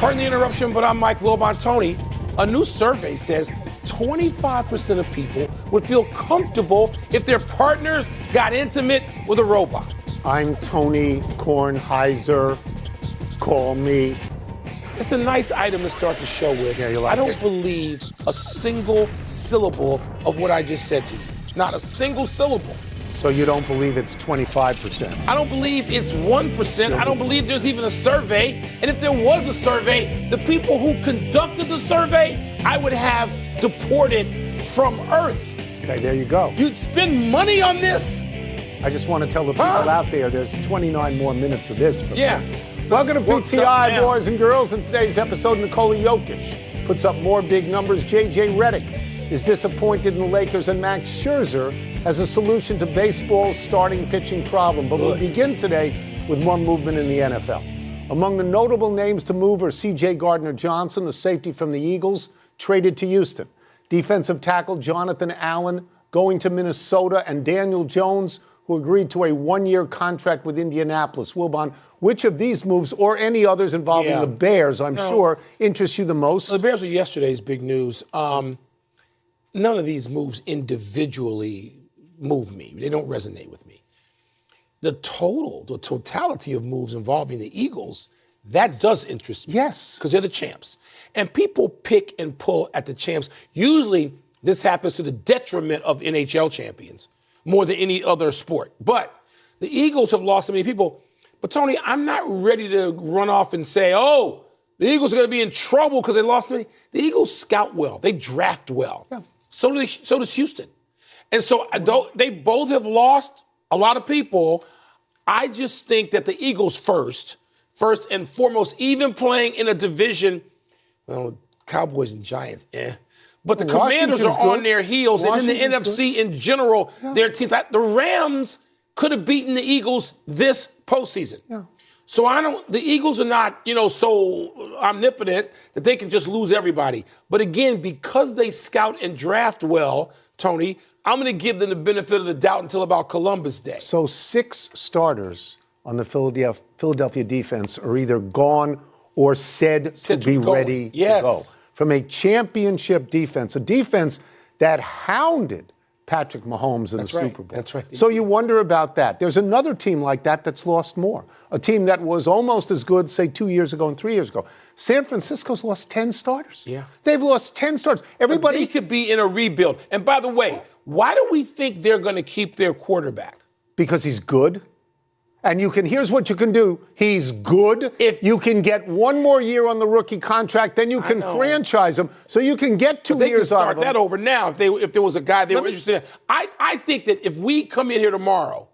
Pardon the interruption, but I'm Mike Wilbon-Tony. A new survey says 25% of people would feel comfortable if their partners got intimate with a robot. I'm Tony Kornheiser. Call me. It's a nice item to start the show with. Yeah, you like I don't it? believe a single syllable of what I just said to you. Not a single syllable. So you don't believe it's 25%? I don't believe it's 1%. I don't believe there's even a survey. And if there was a survey, the people who conducted the survey, I would have deported from Earth. Okay, there you go. You'd spend money on this? I just want to tell the people out there there's 29 more minutes of this. Yeah. Welcome to PTI, boys and girls. In today's episode, Nikola Jokic puts up more big numbers. J.J. Redick is disappointed in the Lakers, and Max Scherzer has a solution to baseball's starting pitching problem. But we'll begin today with more movement in the NFL. Among the notable names to move are C.J. Gardner-Johnson, the safety from the Eagles, traded to Houston. Defensive tackle Jonathan Allen going to Minnesota, and Daniel Jones, who agreed to a one-year contract with Indianapolis. Wilbon, which of these moves or any others involving the Bears, I'm sure, interests you the most? The Bears are yesterday's big news. None of these moves individually move me. They don't resonate with me. The totality of moves involving the Eagles, that does interest me. Yes. Because they're the champs. And people pick and pull at the champs. Usually, this happens to the detriment of NHL champions more than any other sport. But the Eagles have lost so many people. But, Tony, I'm not ready to run off and say, oh, the Eagles are going to be in trouble because they lost so many. The Eagles scout well. They draft well. Yeah. So does Houston. And so they both have lost a lot of people. I just think that the Eagles first and foremost, even playing in a division, well, Cowboys and Giants, But the Commanders are on their heels. And in the NFC in general, their teams, the Rams could have beaten the Eagles this postseason. Yeah. So the Eagles are not, so omnipotent that they can just lose everybody. But again, because they scout and draft well, Tony, I'm going to give them the benefit of the doubt until about Columbus Day. So 6 starters on the Philadelphia defense are either gone or said to be ready to go. From a championship defense, a defense that hounded Patrick Mahomes in the Super Bowl. That's right. So you wonder about that. There's another team like that that's lost more. A team that was almost as good, say, 2 years ago and 3 years ago. San Francisco's lost 10 starters. Yeah. They've lost 10 starters. Everybody could be in a rebuild. And by the way, why do we think they're going to keep their quarterback? Because he's good. And here's what you can do. He's good. If you can get one more year on the rookie contract, then you can franchise him so you can get 2 years out of him. They can start that over now if there was a guy they were interested in. I think that if we come in here tomorrow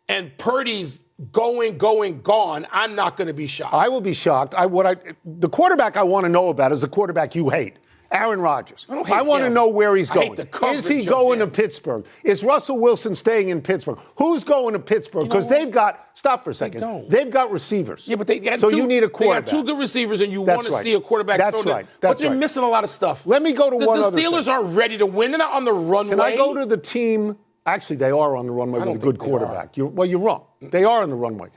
and Purdy's gone, I'm not going to be shocked. I will be shocked. The quarterback I want to know about is the quarterback you hate. Aaron Rodgers. I want to know where he's going. Is he going to Pittsburgh? Is Russell Wilson staying in Pittsburgh? Who's going to Pittsburgh? Because they've got, stop for a second, they've got receivers. Yeah, but you need a quarterback. They got 2 good receivers, and you want to see a quarterback throw them. But they're missing a lot of stuff. Let me go to one other thing. The Steelers aren't ready to win. They're not on the runway. Can I go to the team? Actually, they are on the runway with a good quarterback. You're wrong. They are on the runway.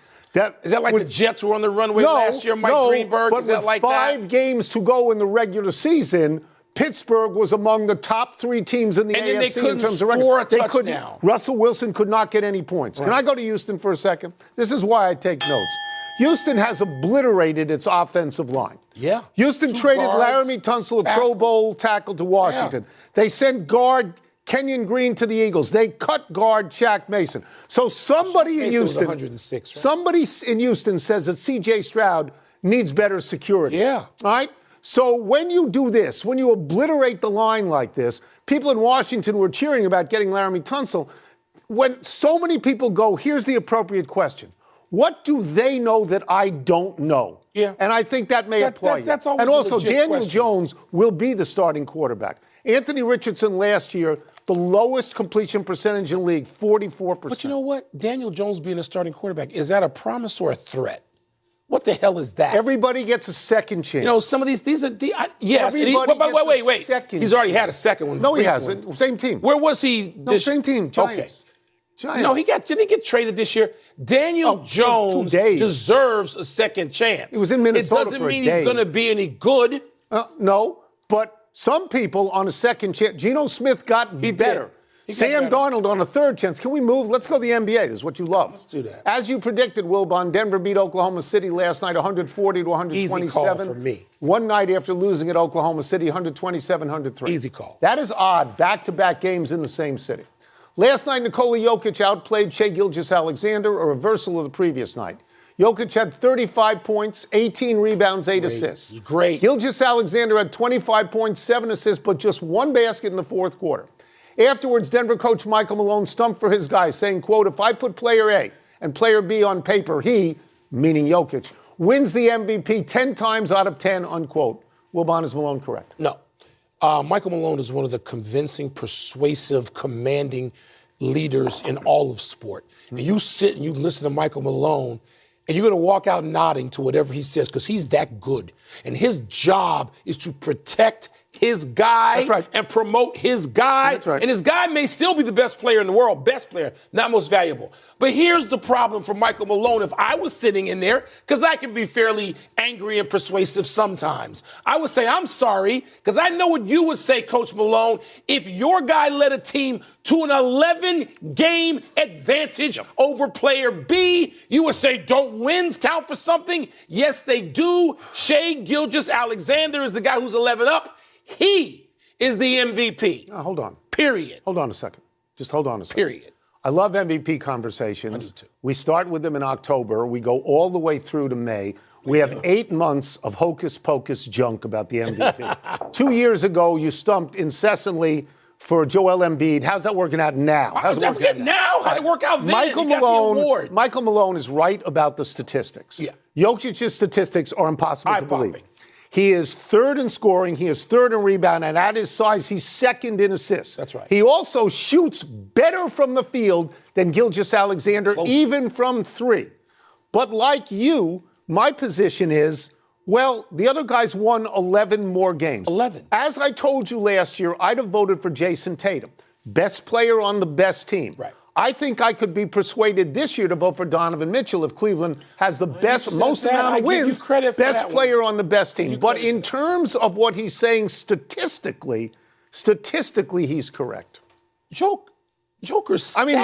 Is that like the Jets were on the runway last year, Mike Greenberg? But is that like that? 5 games to go in the regular season, Pittsburgh was among the top 3 teams in the AFC they couldn't in terms of score record. a touchdown. Russell Wilson could not get any points. Right. Can I go to Houston for a second? This is why I take notes. Houston has obliterated its offensive line. Yeah. Houston traded Laramie Tunsil, a Pro Bowl tackle, to Washington. Yeah. They sent guard Kenyon Green to the Eagles. They cut guard Shaq Mason. So somebody in Houston, 106, right? Somebody in Houston says that C.J. Stroud needs better security. Yeah. All right? So when you do this, when you obliterate the line like this, people in Washington were cheering about getting Laramie Tunsil. When so many people go, here's the appropriate question. What do they know that I don't know? Yeah. And I think that may apply. That's always and also, a legit Daniel question. Jones will be the starting quarterback. Anthony Richardson last year, the lowest completion percentage in the league, 44%. But you know what? Daniel Jones being a starting quarterback, is that a promise or a threat? What the hell is that? Everybody gets a second chance. Some of these are, yes. Wait. He's already had a second one. No, he hasn't. Same team. Where was he? Same team, Giants. Okay. Giants. No, didn't he get traded this year? Daniel Jones deserves a second chance. He was in Minnesota. It doesn't mean he's going to be any good. No, but some people on a second chance. Geno Smith got better. Sam Darnold on a third chance. Can we move? Let's go to the NBA. This is what you love. Let's do that. As you predicted, Wilbon, Denver beat Oklahoma City last night, 140 to 127. Easy call for me. One night after losing at Oklahoma City, 127-103. Easy call. That is odd. Back-to-back games in the same city. Last night, Nikola Jokic outplayed Shai Gilgeous-Alexander, a reversal of the previous night. Jokic had 35 points, 18 rebounds, 8 assists. Great. Gilgeous-Alexander had 25 points, 7 assists, but just one basket in the fourth quarter. Afterwards, Denver coach Michael Malone stumped for his guys, saying, quote, if I put player A and player B on paper, he, meaning Jokic, wins the MVP 10 times out of 10, unquote. Wilbon, is Malone correct? No. Michael Malone is one of the convincing, persuasive, commanding leaders in all of sport. And you sit and you listen to Michael Malone, and you're going to walk out nodding to whatever he says because he's that good. And his job is to protect his guy and promote his guy. That's right. And his guy may still be the best player in the world, best player, not most valuable. But here's the problem for Michael Malone. If I was sitting in there, because I can be fairly angry and persuasive sometimes, I would say, I'm sorry, because I know what you would say, Coach Malone, if your guy led a team to an 11-game advantage over player B, you would say, don't wins count for something? Yes, they do. Shai Gilgeous-Alexander is the guy who's 11 up. He is the MVP. Hold on. Period. Hold on a second. Just hold on a second. Period. I love MVP conversations. I do too. We start with them in October. We go all the way through to May. We have 8 months of hocus pocus junk about the MVP. 2 years ago, you stumped incessantly for Joel Embiid. How's that working out now? How's it working out now? How'd it work out then? Michael Malone is right about the statistics. Yeah. Jokic's statistics are impossible to believe. He is third in scoring. He is third in rebound. And at his size, he's second in assists. That's right. He also shoots better from the field than Gilgeous-Alexander, even from three. But like you, my position is, well, the other guys won 11 more games. 11. As I told you last year, I'd have voted for Jason Tatum, best player on the best team. Right. I think I could be persuaded this year to vote for Donovan Mitchell if Cleveland has the most amount of wins, best player on the best team. But in terms of what he's saying statistically, he's correct. Joker's stats. I mean,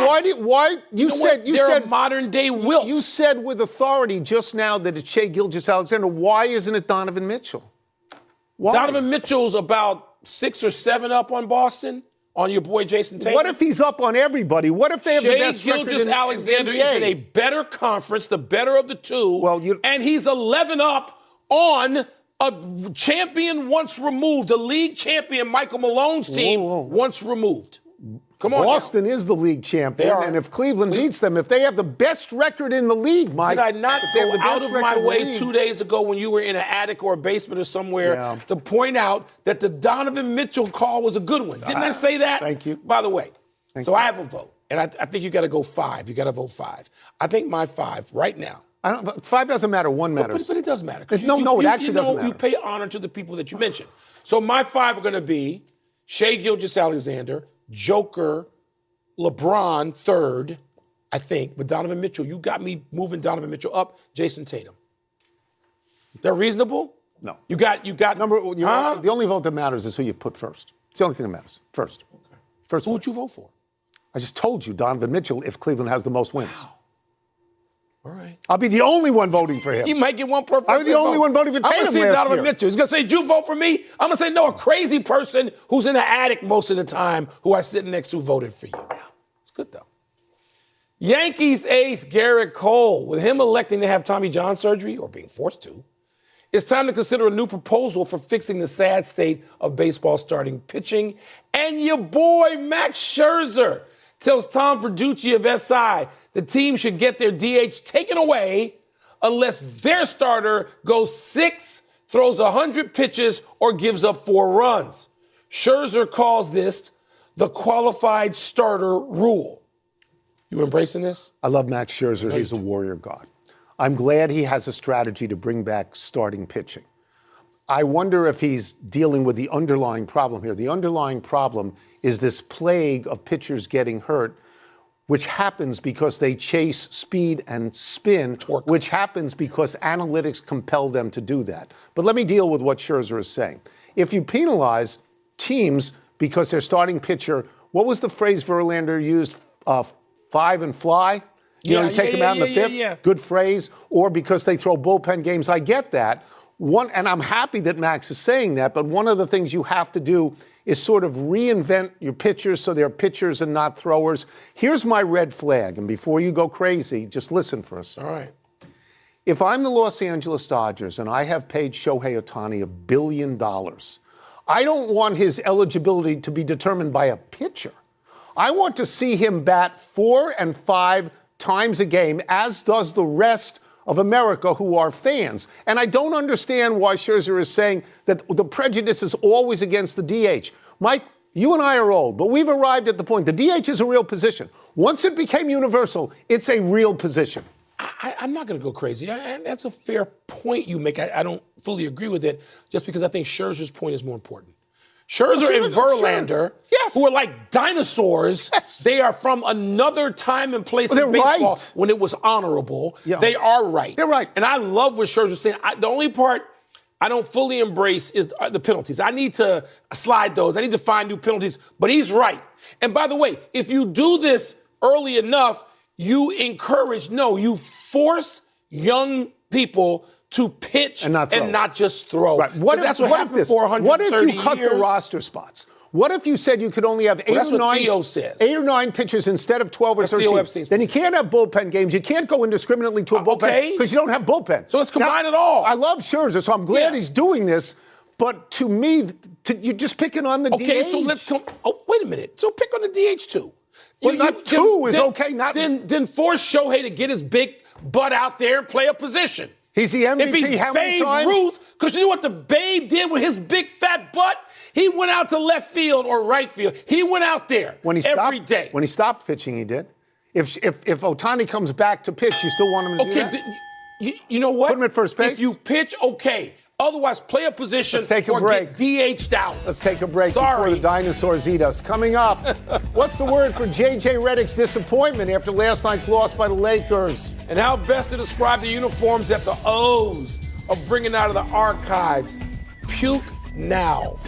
why you said modern day Wilt. You said with authority just now that it's Shai Gilgeous-Alexander. Why isn't it Donovan Mitchell? Why? Donovan Mitchell's about 6 or 7 up on Boston. On your boy Jason Tatum. What if he's up on everybody? What if they have the best record in the NBA? Gilgeous-Alexander is in a better conference, the better of the two, and he's 11 up on a champion once removed, a league champion, Michael Malone's team once removed. Come on, Boston is the league champion, and if Cleveland beats them, if they have the best record in the league, Mike. Did I not go out of my way 2 days ago when you were in an attic or a basement or somewhere to point out that the Donovan Mitchell call was a good one? Didn't I say that? Thank you. By the way, I have a vote, and I think you got to go 5. You got to vote 5. I think my 5 right now. 5 doesn't matter. 1 matters. But it does matter. It actually doesn't matter. You pay honor to the people that you mentioned. So my 5 are going to be Shai Gilgeous-Alexander, Joker, LeBron third, I think, but Donovan Mitchell, you got me moving Donovan Mitchell up, Jason Tatum. They're reasonable? No. You got the only vote that matters is who you put first. It's the only thing that matters. First. Okay. First. Who would you vote for? I just told you Donovan Mitchell if Cleveland has the most wins. Wow. All right. I'll be the only one voting for him. You might get one perfect. I'm the only one voting for Tatum. I'm going to see Donovan Mitchell. He's going to say, "You vote for me." I'm going to say, "No, a crazy person who's in the attic most of the time, who I sit next to, voted for you." It's good though. Yankees ace Garrett Cole, with him electing to have Tommy John surgery or being forced to, it's time to consider a new proposal for fixing the sad state of baseball starting pitching. And your boy Max Scherzer tells Tom Verducci of SI the team should get their DH taken away unless their starter goes 6, throws 100 pitches, or gives up 4 runs. Scherzer calls this the qualified starter rule. You embracing this? I love Max Scherzer. He's a warrior god. I'm glad he has a strategy to bring back starting pitching. I wonder if he's dealing with the underlying problem here. The underlying problem is this plague of pitchers getting hurt. which happens because they chase speed and spin, which happens because analytics compel them to do that. But let me deal with what Scherzer is saying. If you penalize teams because their starting pitcher, what was the phrase Verlander used? Five and fly? You take them out in the fifth? Yeah. Good phrase. Or because they throw bullpen games. I get that. And I'm happy that Max is saying that, but one of the things you have to do is sort of reinvent your pitchers so they're pitchers and not throwers. Here's my red flag, and before you go crazy, just listen for a second. All right. If I'm the Los Angeles Dodgers and I have paid Shohei Ohtani $1 billion, I don't want his eligibility to be determined by a pitcher. I want to see him bat 4 and 5 times a game, as does the rest of America who are fans. And I don't understand why Scherzer is saying that the prejudice is always against the DH. Mike, you and I are old, but we've arrived at the point. The DH is a real position. Once it became universal, it's a real position. I'm not going to go crazy. That's a fair point you make. I don't fully agree with it just because I think Scherzer's point is more important. Scherzer and Verlander, who are like dinosaurs, they are from another time and place in baseball when it was honorable. Yeah. They are right. They're right. And I love what Scherzer's saying. The only part I don't fully embrace is the penalties. I need to slide those. I need to find new penalties. But he's right. And by the way, if you do this early enough, you force young people to pitch and not just throw. Right. What if you cut the roster spots? What if you said you could only have 8 or 9 pitchers instead of 12 or 13? Then you can't have bullpen games. You can't go indiscriminately to a bullpen because you don't have bullpen. So let's combine it all. I love Scherzer, so I'm glad he's doing this. But to me, you're just picking on the DH. Okay, so let's come. Oh, wait a minute. So pick on the DH too. Well, not two is okay. Then force Shohei to get his big butt out there and play a position. He's the MVP. If he's how many times? Ruth, because you know what the Babe did with his big fat butt? He went out to left field or right field. He went out there every day. When he stopped pitching, he did. If Ohtani comes back to pitch, you still want him to do that? You know what? Put him at first base? If you pitch, okay. Otherwise, play a position or get DH'd out. Let's take a break before the dinosaurs eat us. Coming up, what's the word for J.J. Redick's disappointment after last night's loss by the Lakers? And how best to describe the uniforms that the O's are bringing out of the archives. Puke now.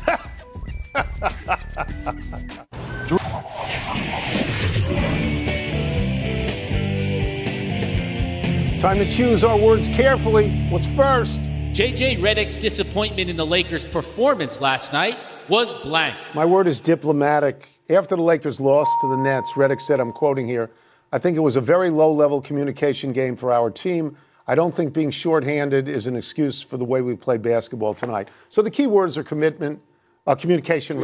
Time to choose our words carefully. What's first? J.J. Redick's disappointment in the Lakers' performance last night was blank. My word is diplomatic. After the Lakers lost to the Nets, Redick said, I'm quoting here, I think it was a very low-level communication game for our team. I don't think being shorthanded is an excuse for the way we play basketball tonight. So the key words are communication,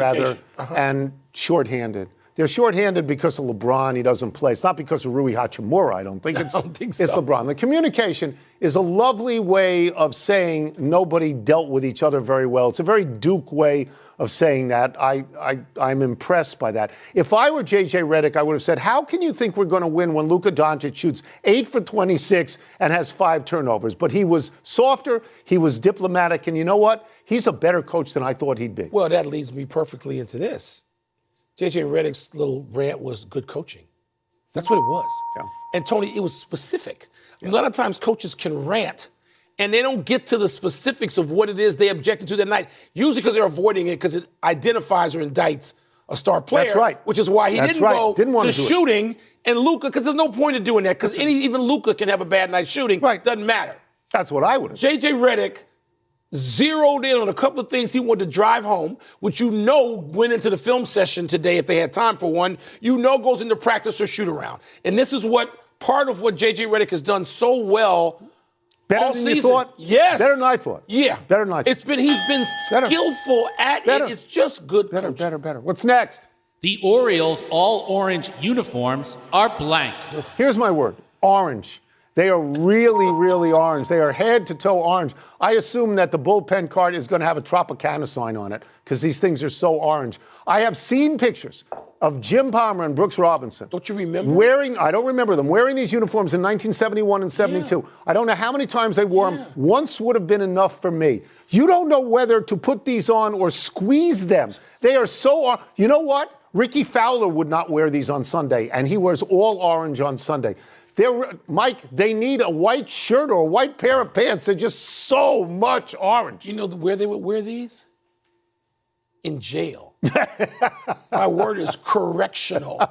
and shorthanded. They're shorthanded because of LeBron. He doesn't play. It's not because of Rui Hachimura, I don't think. It's LeBron. The communication is a lovely way of saying nobody dealt with each other very well. It's a very Duke way of saying that. I'm impressed by that. If I were J.J. Redick, I would have said, how can you think we're going to win when Luka Doncic shoots 8 for 26 and has 5 turnovers? But he was softer. He was diplomatic. And you know what? He's a better coach than I thought he'd be. Well, that leads me perfectly into this. J.J. Redick's little rant was good coaching. That's what it was. Yeah. And, Tony, it was specific. Yeah. A lot of times coaches can rant, and they don't get to the specifics of what it is they objected to that night, usually because they're avoiding it because it identifies or indicts a star player. That's right. Which is why he didn't go to shooting and Luka, because there's no point in doing that, because even Luka can have a bad night shooting. Right. Doesn't matter. That's what I would have said. J.J. Redick zeroed in on a couple of things he wanted to drive home, which went into the film session today if they had time for one, goes into practice or shoot around. And this is part of what J.J. Redick has done so well all season. You thought? Yes. Better than I thought. Yeah. Better than I thought. He's been skillful at it. It's just good coaching. Better. What's next? The Orioles' all-orange uniforms are blank. Here's my word, orange. They are really, really orange. They are head to toe orange. I assume that the bullpen card is going to have a Tropicana sign on it because these things are so orange. I have seen pictures of Jim Palmer and Brooks Robinson. Don't you remember? I don't remember them, wearing these uniforms in 1971 and 72. Yeah. I don't know how many times they wore them. Once would have been enough for me. You don't know whether to put these on or squeeze them. They are so, you know what? Ricky Fowler would not wear these on Sunday, and he wears all orange on Sunday. Mike, they need a white shirt or a white pair of pants. They're just so much orange. You know where they would wear these? In jail. My word is correctional.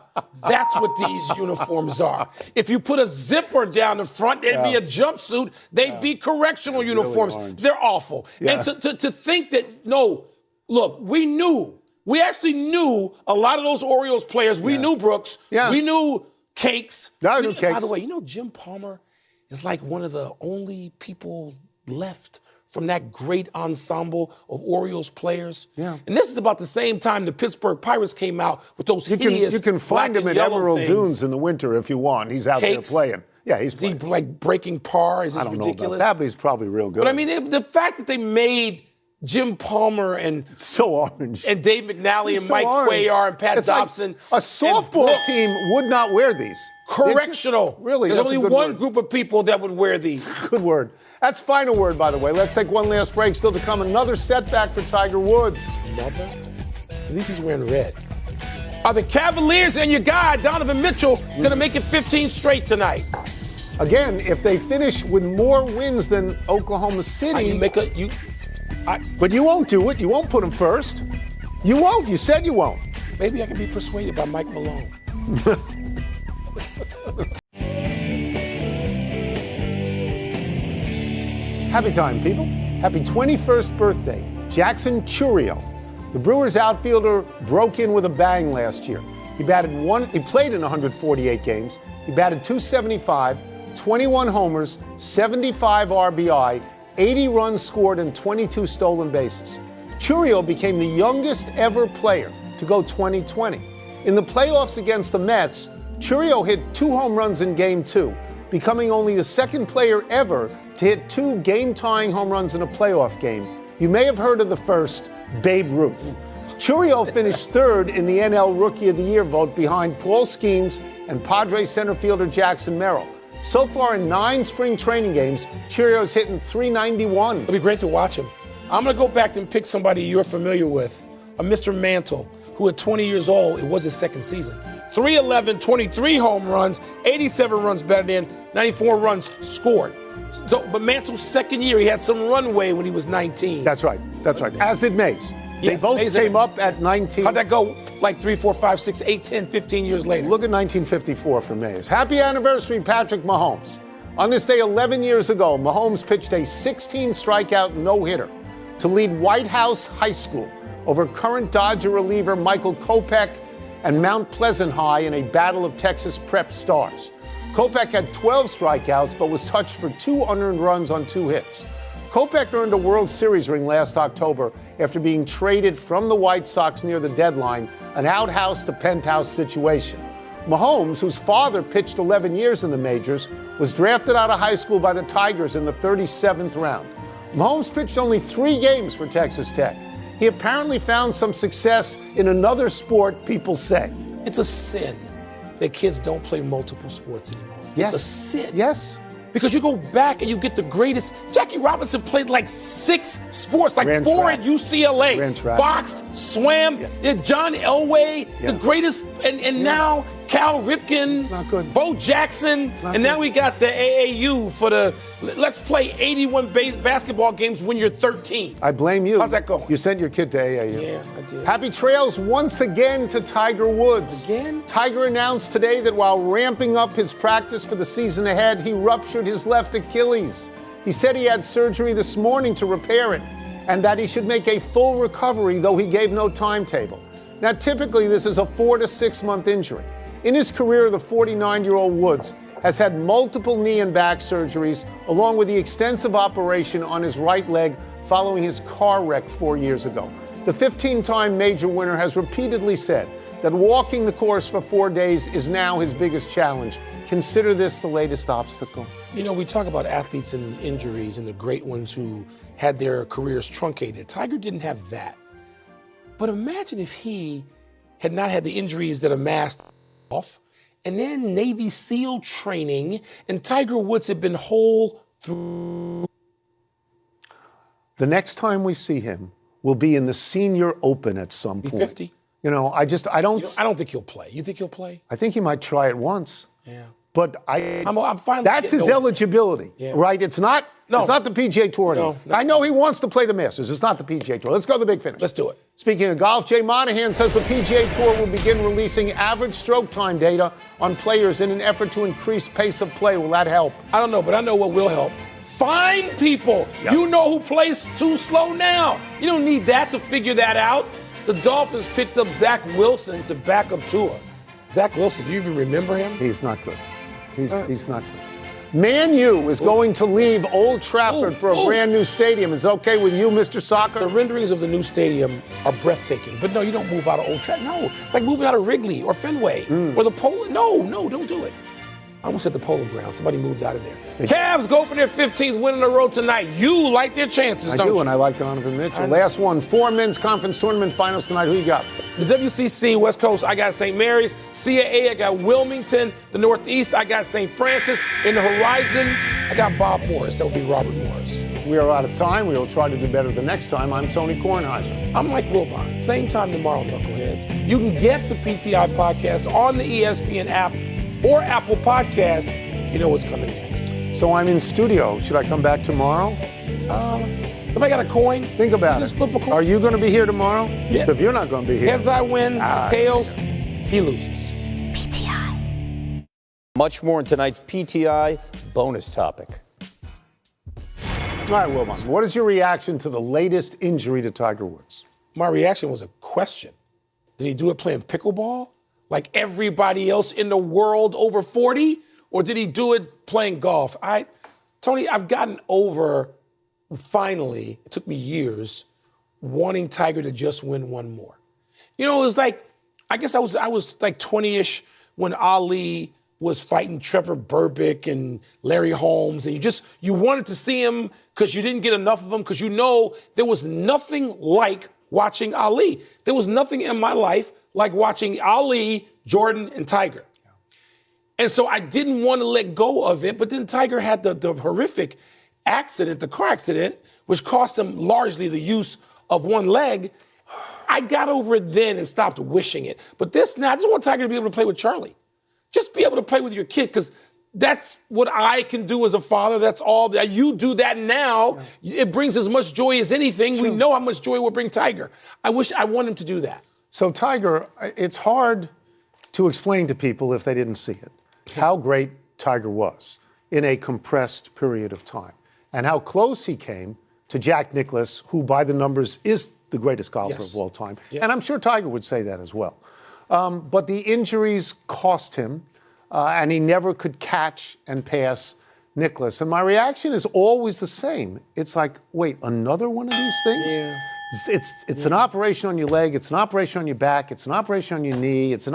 That's what these uniforms are. If you put a zipper down the front, it'd be a jumpsuit. They'd be correctional uniforms. Really They're awful. And to think that, no, look, we actually knew a lot of those Orioles players. We knew Brooks. We knew Cakes. I knew Cakes. By the way, you know Jim Palmer is like one of the only people left from that great ensemble of Orioles players. Yeah. And this is about the same time the Pittsburgh Pirates came out with those hideous You can find him at Emerald Dunes in the winter if you want. He's out Cakes. there playing. Yeah, he's playing. Is he like breaking par? Is this I don't ridiculous? know about that, but he's probably real good. But I mean, the fact that they made Jim Palmer and so orange and Dave McNally and so Mike orange. Cuellar and Pat It's like Dobson. a softball team would not wear these. Correctional. Really, there's that's only a good one word. group of people that would wear these. Good word. That's final word, by the way. Let's take one last break. Still to come, another setback for Tiger Woods. Another? At least he's wearing red. Are the Cavaliers and your guy, Donovan Mitchell, going to make it 15 straight tonight? Again, if they finish with more wins than Oklahoma City. But you won't do it. You won't put them first. You won't. You said you won't. Maybe I can be persuaded by Mike Malone. Happy time, people. Happy 21st birthday, Jackson Chourio. The Brewers outfielder broke in with a bang last year. He played in 148 games. He batted .275, 21 homers, 75 RBI, 80 runs scored, and 22 stolen bases. Chourio became the youngest ever player to go 20-20. In the playoffs against the Mets, Chourio hit 2 home runs in Game 2, becoming only the second player ever to hit 2 game-tying home runs in a playoff game. You may have heard of the first, Babe Ruth. Chourio finished third in the NL Rookie of the Year vote behind Paul Skeens and Padres center fielder Jackson Merrill. So far in 9 spring training games, Chourio's hitting .391. It'll be great to watch him. I'm going to go back and pick somebody you're familiar with, a Mr. Mantle, who at 20 years old, it was his second season. 311, 23 home runs, 87 runs batted in, 94 runs scored. So, but Mantle's second year, he had some runway when he was 19. That's right. That's right. As did Mays. Yes, they both Mays came up at 19. How'd that go? Like 3, 4, 5, 6, 8, 10, 15 years later. Look at 1954 for Mays. Happy anniversary, Patrick Mahomes. On this day 11 years ago, Mahomes pitched a 16-strikeout no-hitter to lead White House High School over current Dodger reliever Michael Kopech and Mount Pleasant High in a battle of Texas prep stars. Kopech had 12 strikeouts but was touched for 2 unearned runs on 2 hits. Kopech earned a World Series ring last October after being traded from the White Sox near the deadline, an outhouse to penthouse situation. Mahomes, whose father pitched 11 years in the majors, was drafted out of high school by the Tigers in the 37th round. Mahomes pitched only 3 games for Texas Tech. He apparently found some success in another sport, people say. It's a sin that kids don't play multiple sports anymore. Yes. It's a sin. Yes. Because you go back and you get the greatest. Jackie Robinson played like 6 sports, like Ran 4 track. at UCLA. Ran track. Boxed, swam, John Elway, the greatest. And now Cal Ripken, not good. Bo Jackson, and now we got the AAU for the let's play 81 basketball games when you're 13. I blame you. How's that going? You sent your kid to AAU. Yeah, I did. Happy trails once again to Tiger Woods. Again? Tiger announced today that while ramping up his practice for the season ahead, he ruptured his left Achilles. He said he had surgery this morning to repair it and that he should make a full recovery, though he gave no timetable. Now, typically, this is a 4 to 6 month injury. In his career, the 49-year-old Woods has had multiple knee and back surgeries, along with the extensive operation on his right leg following his car wreck 4 years ago. The 15-time major winner has repeatedly said that walking the course for 4 days is now his biggest challenge. Consider this the latest obstacle. You know, we talk about athletes and injuries and the great ones who had their careers truncated. Tiger didn't have that. But imagine if he had not had the injuries that amassed off, and then Navy SEAL training, and Tiger Woods had been whole through. The next time we see him will be in the Senior Open at some point. 50. You know, I don't. I don't think he'll play. You think he'll play? I think he might try it once. Yeah. But I'm finally that's his eligibility, right? It's not the PGA Tour. No. I know he wants to play the Masters. It's not the PGA Tour. Let's go to the big finish. Let's do it. Speaking of golf, Jay Monahan says the PGA Tour will begin releasing average stroke time data on players in an effort to increase pace of play. Will that help? I don't know, but I know what will help. Find people. Yep. You know who plays too slow now. You don't need that to figure that out. The Dolphins picked up Zach Wilson to back up Tua. Zach Wilson, do you even remember him? He's not good. He's not good. Man U is going to leave Old Trafford for a brand new stadium. Is it okay with you, Mr. Soccer? The renderings of the new stadium are breathtaking. But no, you don't move out of Old Trafford. No, it's like moving out of Wrigley or Fenway or the Polo. No, don't do it. I almost said the Polo Grounds. Somebody moved out of there. Cavs go for their 15th win in a row tonight. You like their chances, don't you? I do, and I like Donovan Mitchell. Last one, 4 men's conference tournament finals tonight. Who you got? The WCC, West Coast, I got St. Mary's. CAA, I got Wilmington. The Northeast, I got St. Francis. In the Horizon, I got Bob Morris. That would be Robert Morris. We are out of time. We will try to do better the next time. I'm Tony Kornheiser. I'm Mike Wilbon. Same time tomorrow, Knuckleheads. You can get the PTI podcast on the ESPN app or Apple Podcasts. You know what's coming next. So I'm in studio. Should I come back tomorrow? Somebody got a coin? Think about it. Flip a coin. Are you going to be here tomorrow? Yeah. If you're not going to be here. Heads I win, tails, he loses. PTI. Much more in tonight's PTI bonus topic. All right, Wilbon, what is your reaction to the latest injury to Tiger Woods? My reaction was a question. Did he do it playing pickleball? Like everybody else in the world over 40? Or did he do it playing golf? Tony, I've gotten over, finally, it took me years, wanting Tiger to just win one more. You know, it was like, I guess I was like 20-ish when Ali was fighting Trevor Burbick and Larry Holmes, and you wanted to see him because you didn't get enough of him, because you know there was nothing like watching Ali. There was nothing in my life like watching Ali, Jordan, and Tiger. And so I didn't want to let go of it, but then Tiger had the horrific accident, the car accident, which cost him largely the use of one leg. I got over it then and stopped wishing it. But I just want Tiger to be able to play with Charlie. Just be able to play with your kid, because that's what I can do as a father. That's all. You do that now. Yeah. It brings as much joy as anything. Sure. We know how much joy it will bring Tiger. I want him to do that. So Tiger, it's hard to explain to people if they didn't see it, how great Tiger was in a compressed period of time and how close he came to Jack Nicklaus, who by the numbers is the greatest golfer of all time. Yes. And I'm sure Tiger would say that as well. But the injuries cost him, and he never could catch and pass Nicklaus. And my reaction is always the same. It's like, wait, another one of these things? Yeah. It's an operation on your leg. It's an operation on your back. It's an operation on your knee. It's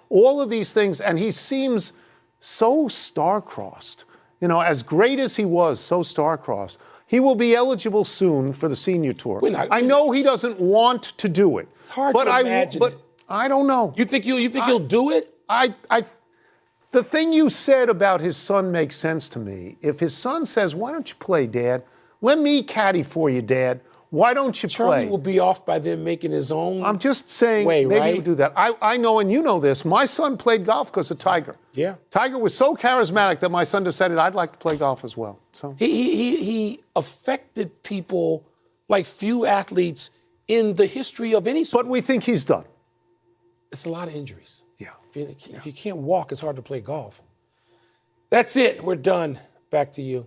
all of these things. And he seems so star-crossed. You know, as great as he was, so star-crossed. He will be eligible soon for the senior tour. I know he doesn't want to do it. It's hard to imagine. But I don't know. You think he'll do it? The thing you said about his son makes sense to me. If his son says, "Why don't you play, Dad? Let me caddy for you, Dad. Why don't you play?" Charlie will be off by then making his own. I'm just saying, maybe he'll do that. I know, and you know this. My son played golf because of Tiger. Yeah. Tiger was so charismatic that my son decided I'd like to play golf as well. So he affected people like few athletes in the history of any sport. But we think he's done. It's a lot of injuries. Yeah. If you can't walk, it's hard to play golf. That's it. We're done. Back to you.